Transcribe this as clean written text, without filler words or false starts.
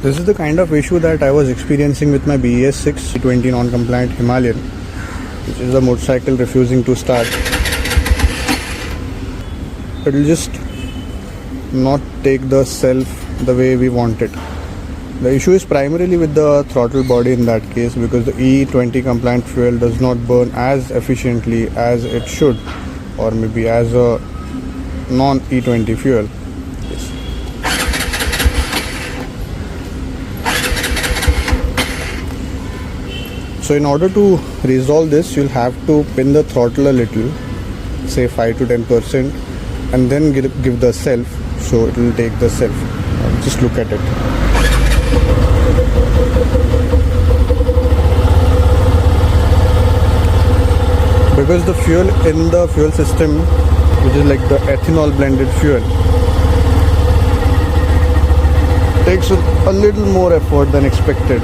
This is the kind of issue that I was experiencing with my BES6 E20 non-compliant Himalayan, which is a motorcycle refusing to start. It will just not take the self the way we want it. The issue is primarily with the throttle body in that case, because the E20 compliant fuel does not burn as efficiently as it should, or maybe as a non-E20 fuel. So in order to resolve this, you'll have to pin the throttle a little, say 5 to 10%, and then give the self, so it will take the self. Just look at it. Because the fuel in the fuel system, which is like the ethanol blended fuel, takes a little more effort than expected.